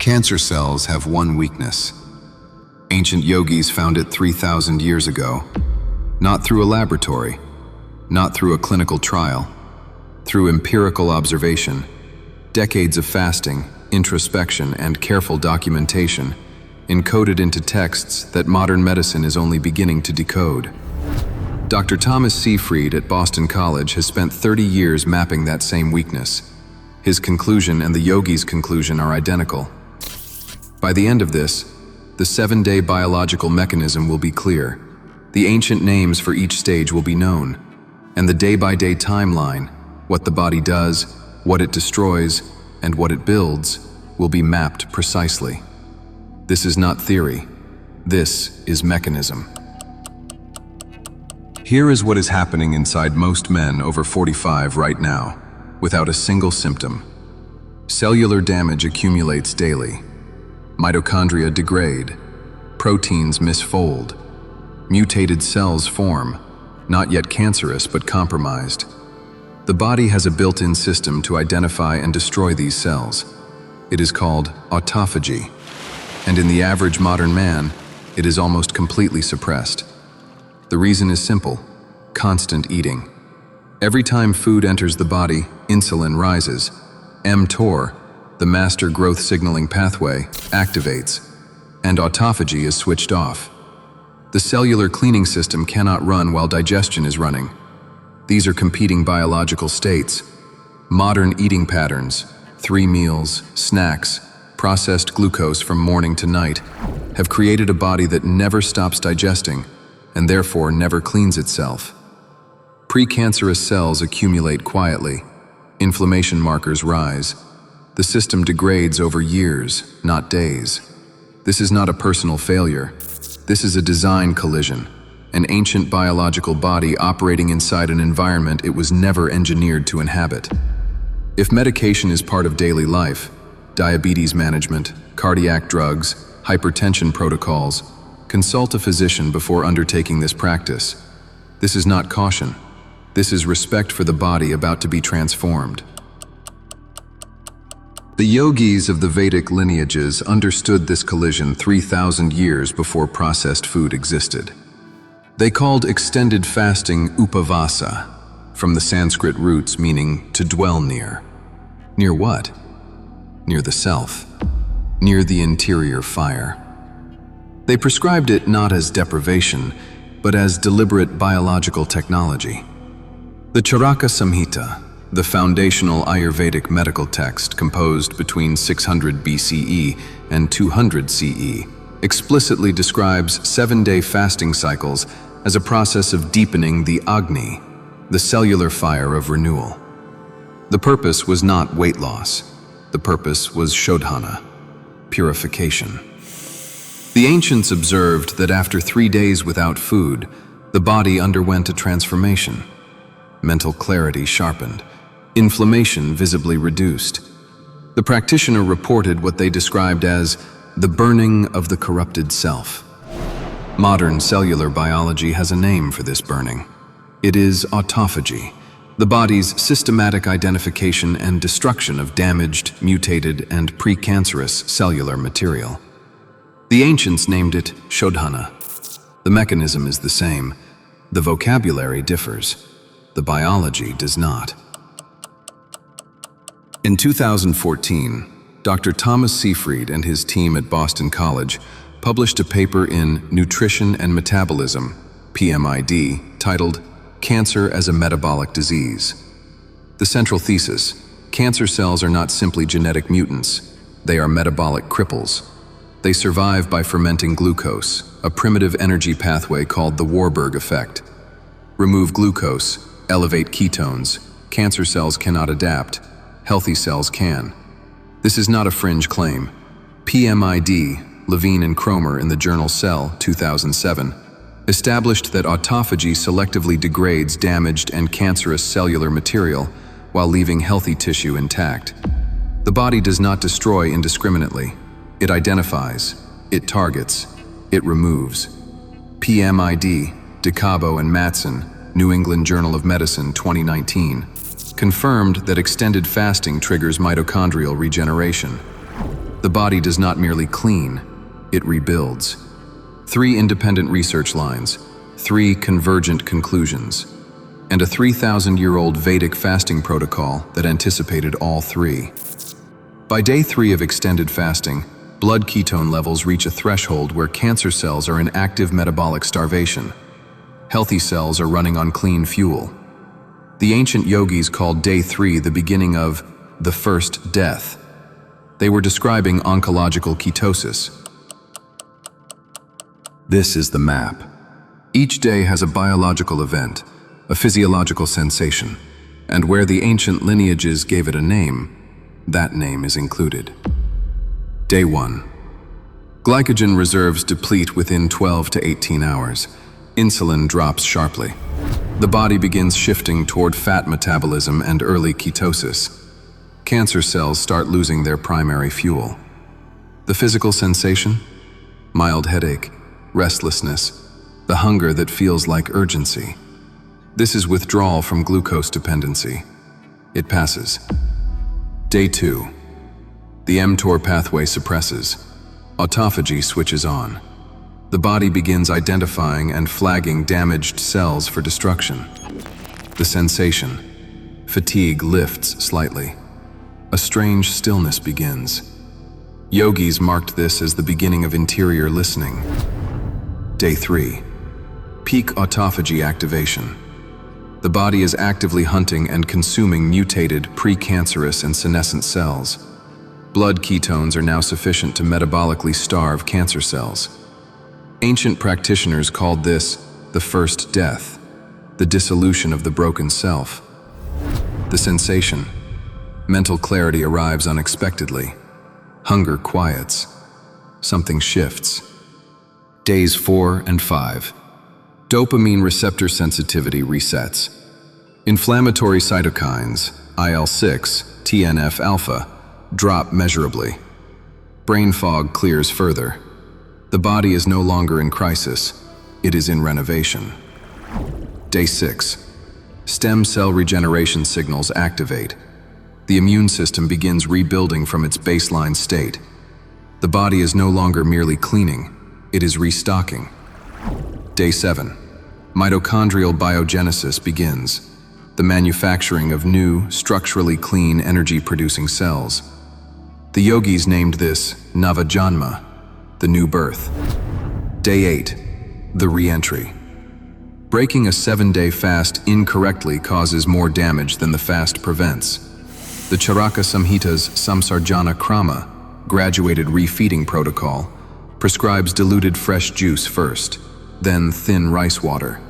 Cancer cells have one weakness. Ancient yogis found it 3,000 years ago, not through a laboratory, not through a clinical trial, through empirical observation, decades of fasting, introspection, and careful documentation, encoded into texts that modern medicine is only beginning to decode. Dr. Thomas Seyfried at Boston College has spent 30 years mapping that same weakness. His conclusion and the yogi's conclusion are identical. By the end of this, the 7-day biological mechanism will be clear. The ancient names for each stage will be known, and the day-by-day timeline, what the body does, what it destroys, and what it builds, will be mapped precisely. This is not theory. This is mechanism. Here is what is happening inside most men over 45 right now, without a single symptom. Cellular damage accumulates daily. Mitochondria degrade. Proteins misfold. Mutated cells form, not yet cancerous but compromised. The body has a built-in system to identify and destroy these cells. It is called autophagy, and in the average modern man, it is almost completely suppressed. The reason is simple: constant eating. Every time food enters the body, insulin rises. mTOR, the master growth signaling pathway, activates, and autophagy is switched off. The cellular cleaning system cannot run while digestion is running. These are competing biological states. Modern eating patterns, 3 meals, snacks, processed glucose from morning to night, have created a body that never stops digesting and therefore never cleans itself. Precancerous cells accumulate quietly. Inflammation markers rise. The system degrades over years, not days. This is not a personal failure. This is a design collision, an ancient biological body operating inside an environment it was never engineered to inhabit. If medication is part of daily life, diabetes management, cardiac drugs, hypertension protocols, consult a physician before undertaking this practice. This is not caution. This is respect for the body about to be transformed. The yogis of the Vedic lineages understood this collision 3,000 years before processed food existed. They called extended fasting upavasa, from the Sanskrit roots meaning to dwell near. Near what? Near the self, near the interior fire. They prescribed it not as deprivation, but as deliberate biological technology. The Charaka Samhita, the foundational Ayurvedic medical text composed between 600 BCE and 200 CE, explicitly describes 7-day fasting cycles as a process of deepening the Agni, the cellular fire of renewal. The purpose was not weight loss. The purpose was shodhana, purification. The ancients observed that after 3 days without food, the body underwent a transformation. Mental clarity sharpened, inflammation visibly reduced. The practitioner reported what they described as the burning of the corrupted self. Modern cellular biology has a name for this burning. It is autophagy, the body's systematic identification and destruction of damaged, mutated, and precancerous cellular material. The ancients named it shodhana. The mechanism is the same. The vocabulary differs. The biology does not. In 2014, Dr. Thomas Seyfried and his team at Boston College published a paper in Nutrition and Metabolism, PMID, titled Cancer as a Metabolic Disease. The central thesis: cancer cells are not simply genetic mutants, they are metabolic cripples. They survive by fermenting glucose, a primitive energy pathway called the Warburg effect. Remove glucose, elevate ketones, cancer cells cannot adapt. Healthy cells can. This is not a fringe claim. PMID, Levine and Cromer in the journal Cell, 2007, established that autophagy selectively degrades damaged and cancerous cellular material while leaving healthy tissue intact. The body does not destroy indiscriminately. It identifies, it targets, it removes. PMID, DeCabo and Matson, New England Journal of Medicine, 2019, confirmed that extended fasting triggers mitochondrial regeneration. The body does not merely clean, it rebuilds. 3 independent research lines, 3 convergent conclusions, and a 3,000-year-old Vedic fasting protocol that anticipated all 3. By day 3 of extended fasting, blood ketone levels reach a threshold where cancer cells are in active metabolic starvation. Healthy cells are running on clean fuel. The ancient yogis called day 3 the beginning of the first death. They were describing oncological ketosis. This is the map. Each day has a biological event, a physiological sensation, and where the ancient lineages gave it a name, that name is included. Day 1. Glycogen reserves deplete within 12 to 18 hours. Insulin drops sharply. The body begins shifting toward fat metabolism and early ketosis. Cancer cells start losing their primary fuel. The physical sensation? Mild headache, restlessness, the hunger that feels like urgency. This is withdrawal from glucose dependency. It passes. Day 2. The mTOR pathway suppresses. Autophagy switches on. The body begins identifying and flagging damaged cells for destruction. The sensation. Fatigue lifts slightly. A strange stillness begins. Yogis marked this as the beginning of interior listening. Day 3. Peak autophagy activation. The body is actively hunting and consuming mutated, precancerous and senescent cells. Blood ketones are now sufficient to metabolically starve cancer cells. Ancient practitioners called this the first death, the dissolution of the broken self. The sensation. Mental clarity arrives unexpectedly. Hunger quiets. Something shifts. Days 4 and 5. Dopamine receptor sensitivity resets. Inflammatory cytokines, IL-6, TNF-alpha, drop measurably. Brain fog clears further. The body is no longer in crisis, it is in renovation. Day 6. Stem cell regeneration signals activate. The immune system begins rebuilding from its baseline state. The body is no longer merely cleaning, it is restocking. Day 7. Mitochondrial biogenesis begins, the manufacturing of new, structurally clean energy-producing cells. The yogis named this Navajanma, the new birth. Day 8. The re-entry. Breaking a 7-day fast incorrectly causes more damage than the fast prevents. The Charaka Samhita's Samsarjana Krama, graduated refeeding protocol, prescribes diluted fresh juice first, then thin rice water,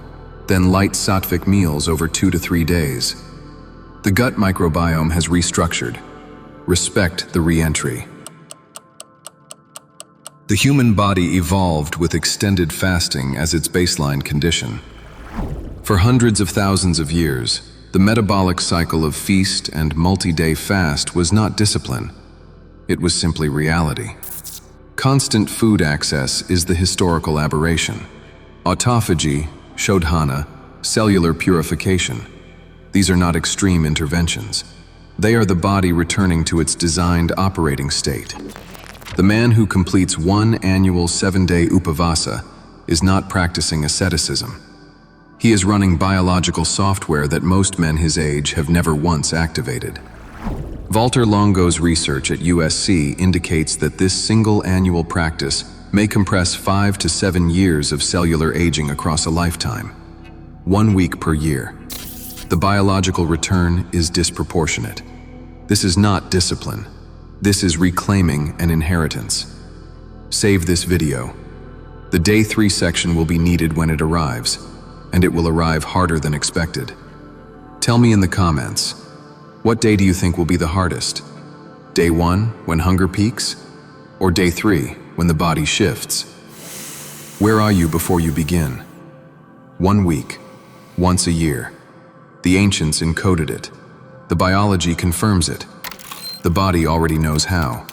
then light sattvic meals over 2 to 3 days. The gut microbiome has restructured. Respect the re-entry. The human body evolved with extended fasting as its baseline condition. For hundreds of thousands of years, the metabolic cycle of feast and multi-day fast was not discipline. It was simply reality. Constant food access is the historical aberration. Autophagy, shodhana, cellular purification. These are not extreme interventions. They are the body returning to its designed operating state. The man who completes one annual 7-day upavasa is not practicing asceticism. He is running biological software that most men his age have never once activated. Walter Longo's research at USC indicates that this single annual practice may compress 5 to 7 years of cellular aging across a lifetime. 1 week per year. The biological return is disproportionate. This is not discipline. This is reclaiming an inheritance. Save this video. The day 3 section will be needed when it arrives, and it will arrive harder than expected. Tell me in the comments, what day do you think will be the hardest? Day 1, when hunger peaks? Or day 3, when the body shifts? Where are you before you begin? 1 week, once a year. The ancients encoded it. The biology confirms it. The body already knows how.